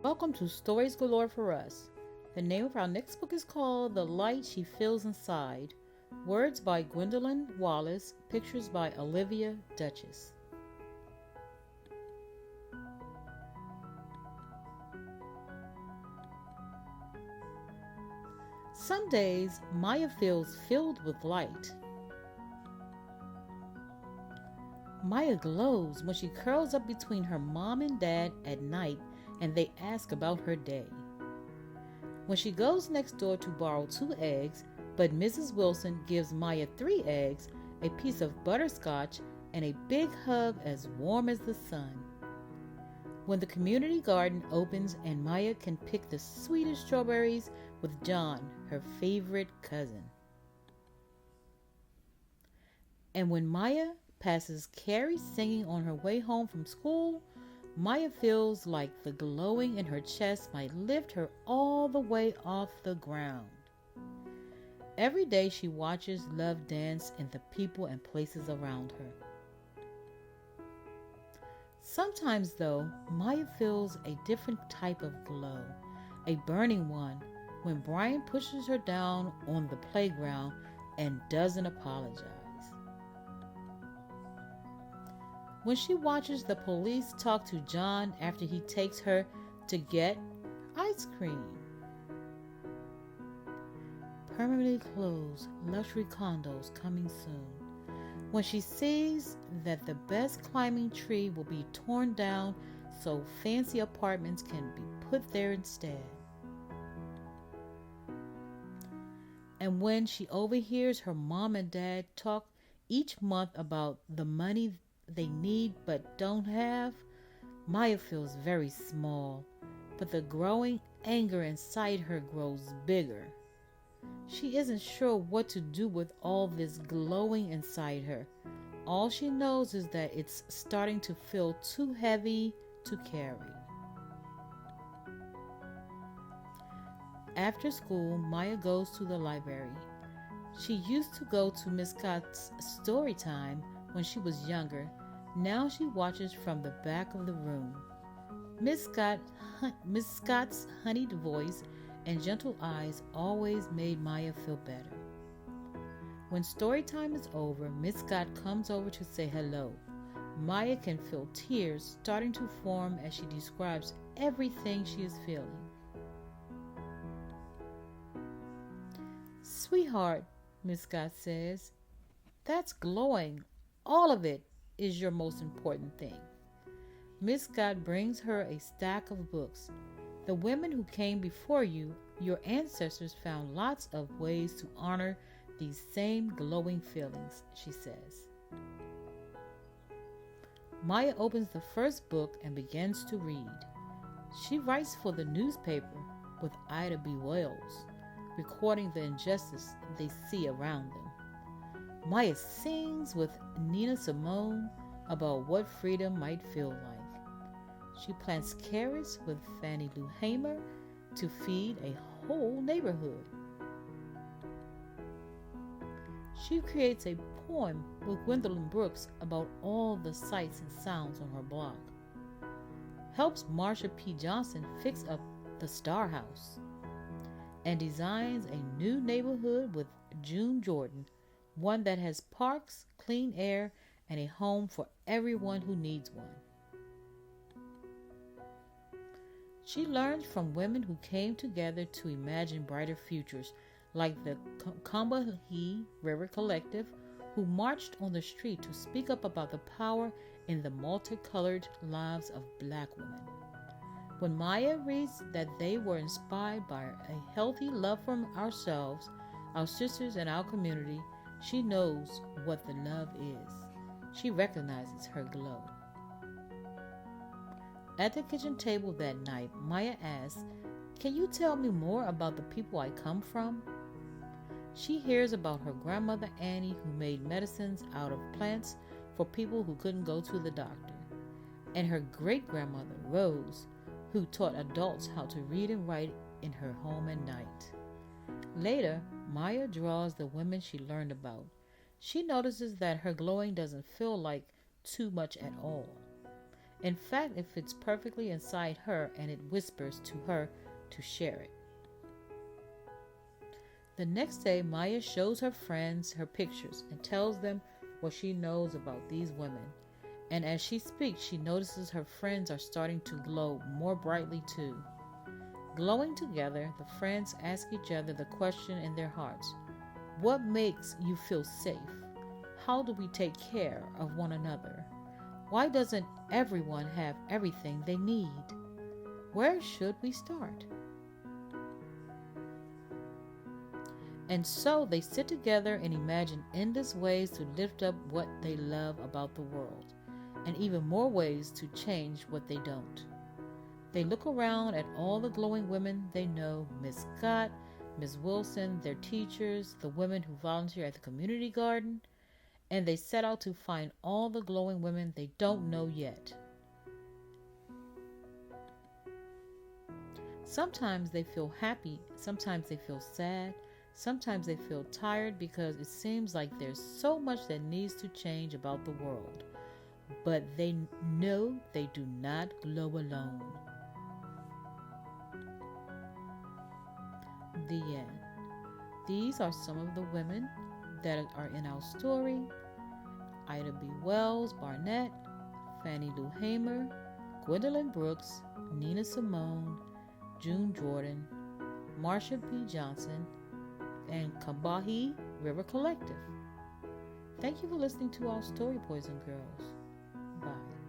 Welcome to Stories Galore for Us. The name of our next book is called The Light She Feels Inside. Words by Gwendolyn Wallace, pictures by Olivia Duchess. Some days, Maya feels filled with light. Maya glows when she curls up between her mom and dad at night and they ask about her day. When she goes next door to borrow 2 eggs, but Mrs. Wilson gives Maya 3 eggs, a piece of butterscotch, and a big hug as warm as the sun. When the community garden opens and Maya can pick the sweetest strawberries with John, her favorite cousin. And when Maya passes Carrie singing on her way home from school, Maya feels like the glowing in her chest might lift her all the way off the ground. Every day she watches love dance in the people and places around her. Sometimes, though, Maya feels a different type of glow, a burning one, when Brian pushes her down on the playground and doesn't apologize. When she watches the police talk to John after he takes her to get ice cream. Permanently closed luxury condos coming soon. When she sees that the best climbing tree will be torn down so fancy apartments can be put there instead. And when she overhears her mom and dad talk each month about the money they need but don't have, Maya feels very small, but the growing anger inside her grows bigger. She isn't sure what to do with all this glowing inside her. All she knows is that it's starting to feel too heavy to carry. After school, Maya goes to the library. She used to go to Miss Scott's story time when she was younger. Now she watches from the back of the room. Miss Scott's honeyed voice and gentle eyes always made Maya feel better. When story time is over, Miss Scott comes over to say hello. Maya can feel tears starting to form as she describes everything she is feeling. "Sweetheart," Miss Scott says, "that's glowing. All of it is your most important thing." Miss Scott brings her a stack of books. "The women who came before you, your ancestors found lots of ways to honor these same glowing feelings," she says. Maya opens the first book and begins to read. She writes for the newspaper with Ida B. Wells, recording the injustice they see around them. Maya sings with Nina Simone about what freedom might feel like. She plants carrots with Fannie Lou Hamer to feed a whole neighborhood. She creates a poem with Gwendolyn Brooks about all the sights and sounds on her blog. Helps Marsha P. Johnson fix up the Star House. And designs a new neighborhood with June Jordan, one that has parks, clean air, and a home for everyone who needs one. She learns from women who came together to imagine brighter futures, like the Combahee River Collective, who marched on the street to speak up about the power in the multicolored lives of Black women. When Maya reads that they were inspired by a healthy love for ourselves, our sisters, and our community, she knows what the love is. She recognizes her glow. At the kitchen table that night, Maya asks, "Can you tell me more about the people I come from?" She hears about her grandmother Annie, who made medicines out of plants for people who couldn't go to the doctor, and her great-grandmother Rose, who taught adults how to read and write in her home at night. Later, Maya draws the women she learned about. She notices that her glowing doesn't feel like too much at all. In fact, it fits perfectly inside her and it whispers to her to share it. The next day, Maya shows her friends her pictures and tells them what she knows about these women. And as she speaks, she notices her friends are starting to glow more brightly too. Glowing together, the friends ask each other the question in their hearts: what makes you feel safe? How do we take care of one another? Why doesn't everyone have everything they need? Where should we start? And so they sit together and imagine endless ways to lift up what they love about the world, and even more ways to change what they don't. They look around at all the glowing women they know: Miss Scott, Miss Wilson, their teachers, the women who volunteer at the community garden, and they set out to find all the glowing women they don't know yet. Sometimes they feel happy, sometimes they feel sad, sometimes they feel tired because it seems like there's so much that needs to change about the world. But they know they do not glow alone. The end. These are some of the women that are in our story: Ida B. Wells Barnett, Fannie Lou Hamer, Gwendolyn Brooks, Nina Simone, June Jordan, Marsha P. Johnson, and Combahee River Collective. Thank you for listening to our story, boys and girls. Bye.